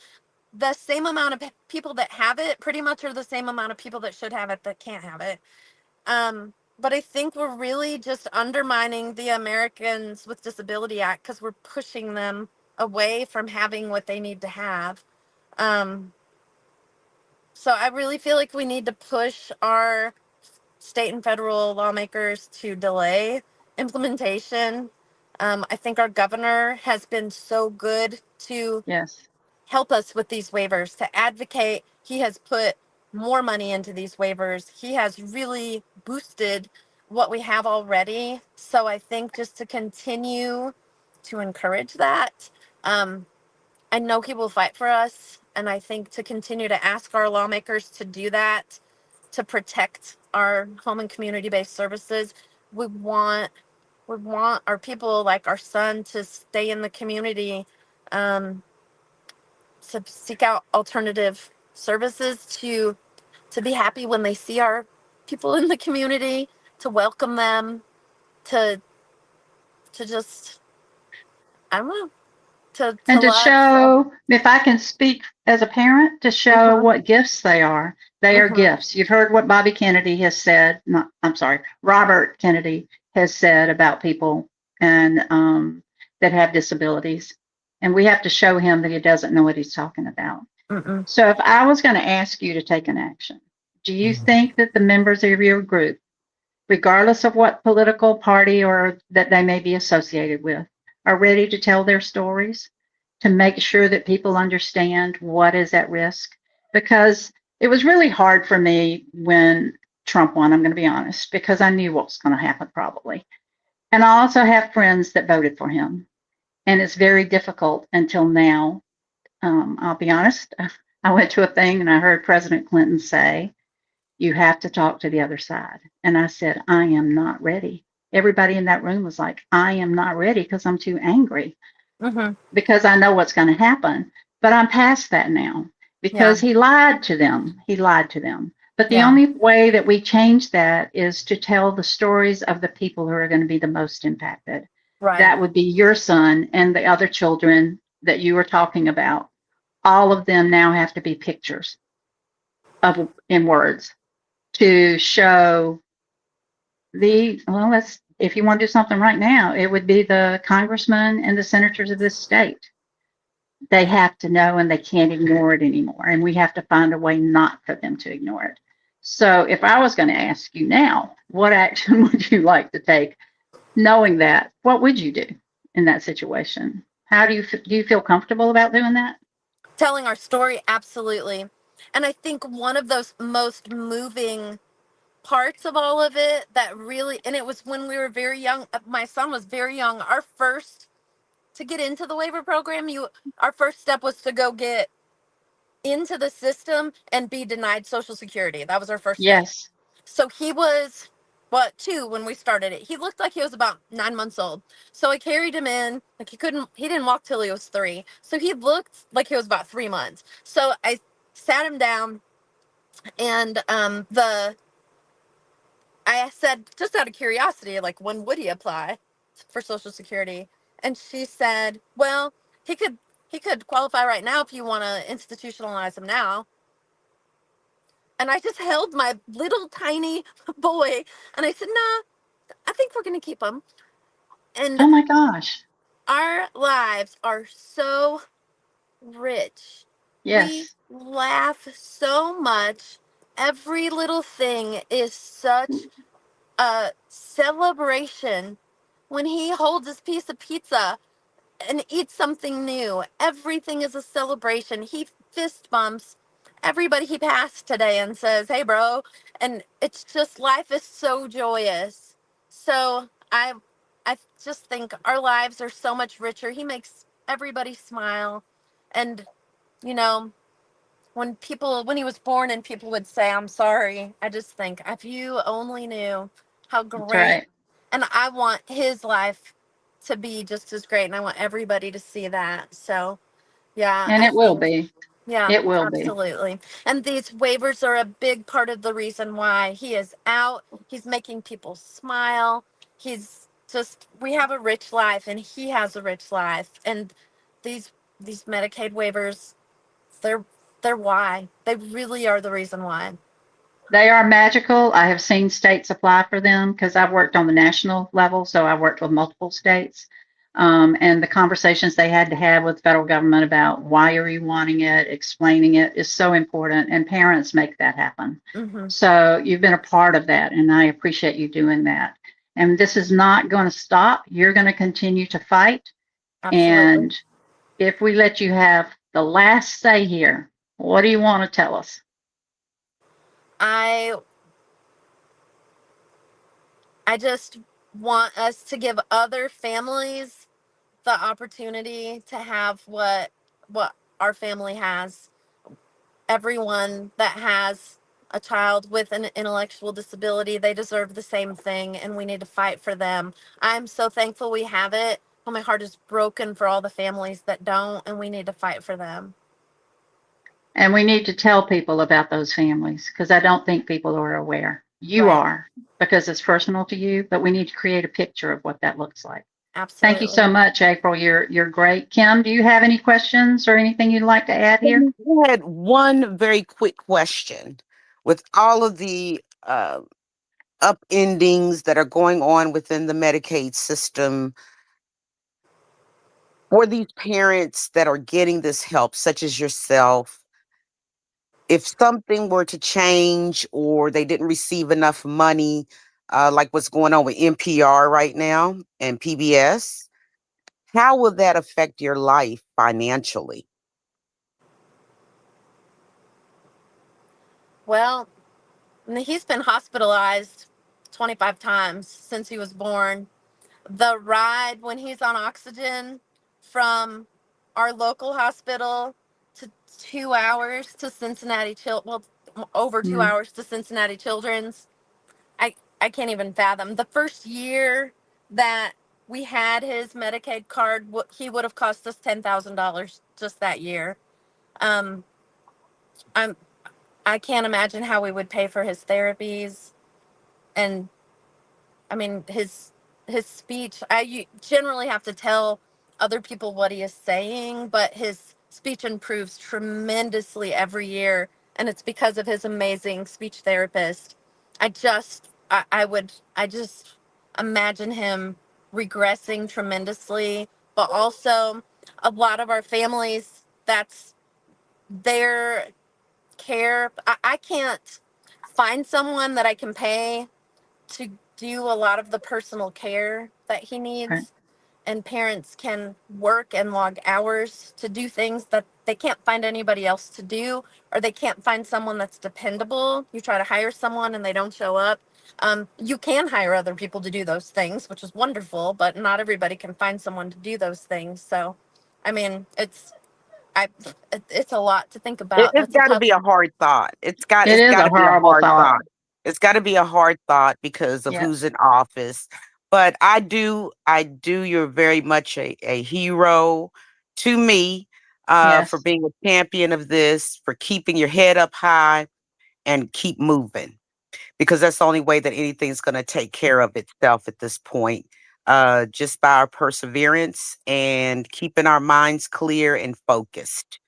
the same amount of people that have it, pretty much, are the same amount of people that should have it that can't have it. But I think we're really just undermining the Americans with Disability Act because we're pushing them away from having what they need to have. Um, so I really feel like we need to push our state and federal lawmakers to delay implementation. I think our governor has been so good to Yes. help us with these waivers, to advocate. He has put more money into these waivers. He has really boosted what we have already. So I think just to continue to encourage that, um, I know he will fight for us. And I think to continue to ask our lawmakers to do that, to protect our home and community-based services, we want our people like our son to stay in the community, um, to seek out alternative services, to be happy when they see our people in the community, to welcome them, to just, I don't know, to And to love. show, if I can speak as a parent, to show Mm-hmm, what gifts they are. They are mm-hmm, gifts. You've heard what Bobby Kennedy has said. Not, I'm sorry, Robert Kennedy has said about people and that have disabilities, and we have to show him that he doesn't know what he's talking about. mm-mm. So, if I was going to ask you to take an action, do you think that the members of your group, regardless of what political party or that they may be associated with, are ready to tell their stories to make sure that people understand what is at risk? Because it was really hard for me when Trump won, I'm going to be honest, because I knew what was going to happen probably. And I also have friends that voted for him. And it's very difficult until now. I'll be honest, I went to a thing and I heard President Clinton say, you have to talk to the other side. And I said, I am not ready. Everybody in that room was like, I am not ready because I'm too angry, Mm-hmm. because I know what's going to happen. But I'm past that now Yeah, because he lied to them. He lied to them. But the yeah, only way that we change that is to tell the stories of the people who are going to be the most impacted. right. That would be your son and the other children that you were talking about. All of them now have to be pictures of in words to show the, well, let's, if you want to do something right now, it would be the congressmen and the senators of this state. They have to know and they can't ignore it anymore. And we have to find a way not for them to ignore it. So if I was going to ask you now, what action would you like to take? Knowing that, what would you do in that situation? How do you feel comfortable about doing that? Telling our story, absolutely. And I think one of those most moving parts of all of it that really, and it was when we were very young, my son was very young, our first, to get into the waiver program, our first step was to go get into the system and be denied Social Security. That was our first step. Yes. So he was, what, 2 when we started it. He looked like he was about 9 months old. So I carried him in, like he didn't walk till he was 3. So he looked like he was about 3 months. So I sat him down, and I said, just out of curiosity, like, when would he apply for Social Security? And she said, well, he could qualify right now if you want to institutionalize him now. And I just held my little tiny boy and I said, nah, I think we're going to keep him. And Oh my gosh. our lives are so rich. We Yes. laugh so much. Every little thing is such a celebration. When he holds his piece of pizza and eats something new, everything is a celebration. He fist bumps everybody he passed today and says, hey, bro. And it's just, life is so joyous. So I just think our lives are so much richer. He makes everybody smile. And, you know, when he was born and people would say, I'm sorry, I just think, if you only knew how That's great, right. and I want his life to be just as great, and I want everybody to see that. So, yeah, And I it will think, be. yeah, It will be. absolutely. And these waivers are a big part of the reason why he is out. He's making people smile. He's just, we have a rich life and he has a rich life. And these Medicaid waivers, they're why. They really are the reason why. They are magical. I have seen states apply for them because I've worked on the national level, so I worked with multiple states. And the conversations they had to have with the federal government about why are you wanting it, explaining it is so important, and parents make that happen. Hmm. So you've been a part of that, and I appreciate you doing that. And this is not going to stop. You're going to continue to fight. Absolutely. And if we let you have the last say here, what do you want to tell us? I I just want us to give other families the opportunity to have what our family has. Everyone that has a child with an intellectual disability, they deserve the same thing, and we need to fight for them. I'm so thankful we have it, but my heart is broken for all the families that don't, and we need to fight for them. And we need to tell people about those families because I don't think people are aware. You Right. are because it's personal to you, but we need to create a picture of what that looks like. Thank you so Absolutely. much, April. You're great. Kim, do you have any questions or anything you'd like to add here? I had one very quick question. With all of the upendings that are going on within the Medicaid system, for these parents that are getting this help, such as yourself, if something were to change or they didn't receive enough money, like what's going on with NPR right now and PBS, how will that affect your life financially? Well, he's been hospitalized 25 times since he was born. The ride when he's on oxygen from our local hospital to 2 hours to Cincinnati well, over two Mm, hours to Cincinnati Children's, I can't even fathom. The first year that we had his Medicaid card, he would have cost us $10,000 just that year. Um, I'm I can't imagine how we would pay for his therapies, and I mean his speech. Generally have to tell other people what he is saying, but his speech improves tremendously every year, and it's because of his amazing speech therapist. I just imagine him regressing tremendously, but also a lot of our families, that's their care. I can't find someone that I can pay to do a lot of the personal care that he right. needs. And parents can work and log hours to do things that they can't find anybody else to do, or they can't find someone that's dependable. You try to hire someone and they don't show up. You can hire other people to do those things, which is wonderful, but not everybody can find someone to do those things. So, I mean, I, it's a lot to think It, about. it's That's a got to tough. be a hard thought. It It's is got a to be a horrible hard thought. thought. It's got to be a hard thought because of Yes. who's in office. But I do. You're very much a hero to me, for Yes. being a champion of this, for keeping your head up high and keep moving, because that's the only way that anything's going to take care of itself at this point. Just by our perseverance and keeping our minds clear and focused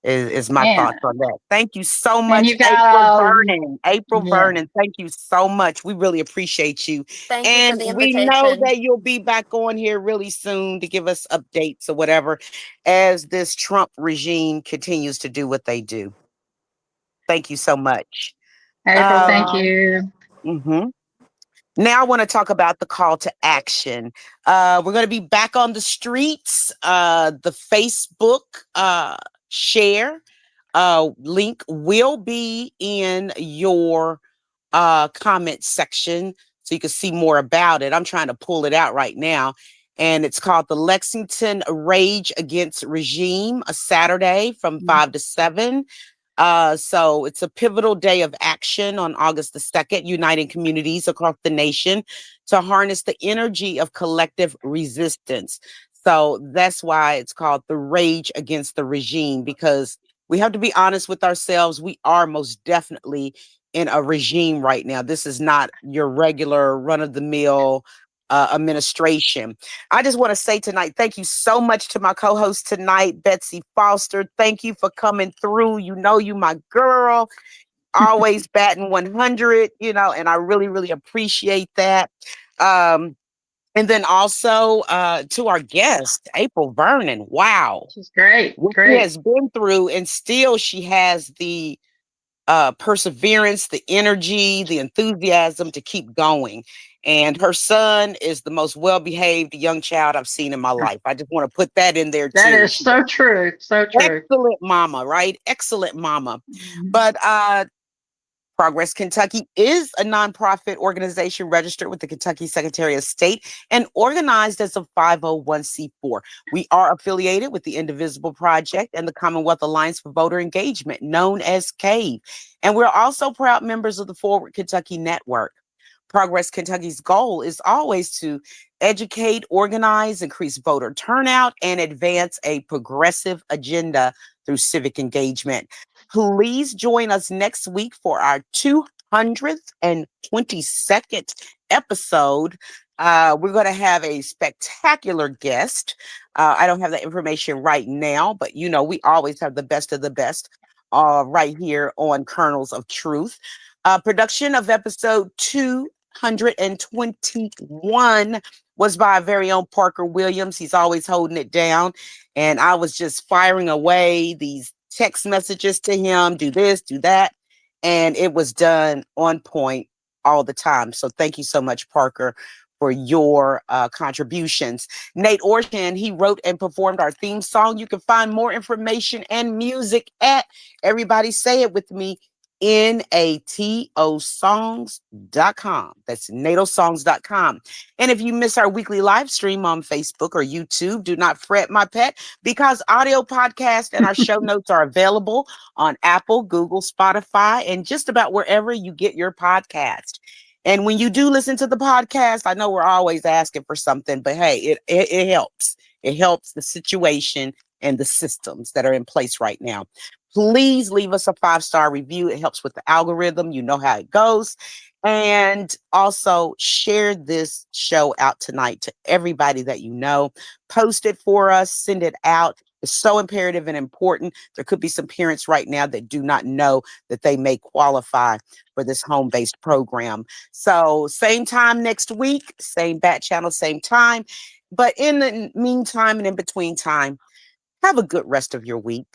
is my And thoughts on that. Thank you so and much, you got April Vernon. April yeah. Vernon, thank you so much. We really appreciate you. Thank you for And the we know invitation. that you'll be back on here really soon to give us updates or whatever as this Trump regime continues to do what they do. Thank you so much. Thank April, you thank Um, all. you. mhm. Now I want to talk about the call to action. We're going to be back on the streets. The Facebook share link will be in your comment section so you can see more about it. I'm trying to pull it out right now. And it's called the Lexington Rage Against Regime, a Saturday from 5 to 7. So it's a pivotal day of action on August the 2nd, uniting communities across the nation to harness the energy of collective resistance. So that's why it's called the Rage Against the Regime, because we have to be honest with ourselves. We are most definitely in a regime right now. This is not your regular run of the mill administration. I just want to say tonight, thank you so much to my co-host tonight, Betsy Foster. Thank you for coming through. You know, you my girl. always batting 100, and I really, really appreciate that. Um, and then also to our guest, April Vernon. Wow. She's great. What she Great. has been through, and still she has the perseverance, the energy, the enthusiasm to keep going. And her son is the most well-behaved young child I've seen in my life. I just want to put that in there That too. is so true. So true. Excellent mama, right? Excellent mama. Mhm. But Progress Kentucky is a nonprofit organization registered with the Kentucky Secretary of State and organized as a 501c4. We are affiliated with the Indivisible Project and the Commonwealth Alliance for Voter Engagement, known as CAVE. And we're also proud members of the Forward Kentucky Network. Progress Kentucky's goal is always to educate, organize, increase voter turnout, and advance a progressive agenda through civic engagement. Please join us next week for our 222nd episode. We're going to have a spectacular guest. I don't have that information right now, but we always have the best of the best right here on Kernels of Truth. Production of episode 221 was by our very own Parker Williams. He's always holding it down. And I was just firing away these text messages to him, do this, do that. And it was done on point all the time. So thank you so much, Parker, for your contributions. Nate Orshan, he wrote and performed our theme song. You can find more information and music at, everybody say it with me, natosongs.com. That's natosongs.com. And if you miss our weekly live stream on Facebook or YouTube, do not fret, my pet, because audio podcast and our show notes are available on Apple, Google, Spotify, and just about wherever you get your podcast. And when you do listen to the podcast, I know we're always asking for something, but hey, it helps. It helps the situation and the systems that are in place right now. Please leave us a 5-star review. It helps with the algorithm. You know how it goes. And also share this show out tonight to everybody that you know. Post it for us. Send it out. It's so imperative and important. There could be some parents right now that do not know that they may qualify for this home-based program. So same time next week, same bat channel, same time. But in the meantime and in between time, have a good rest of your week.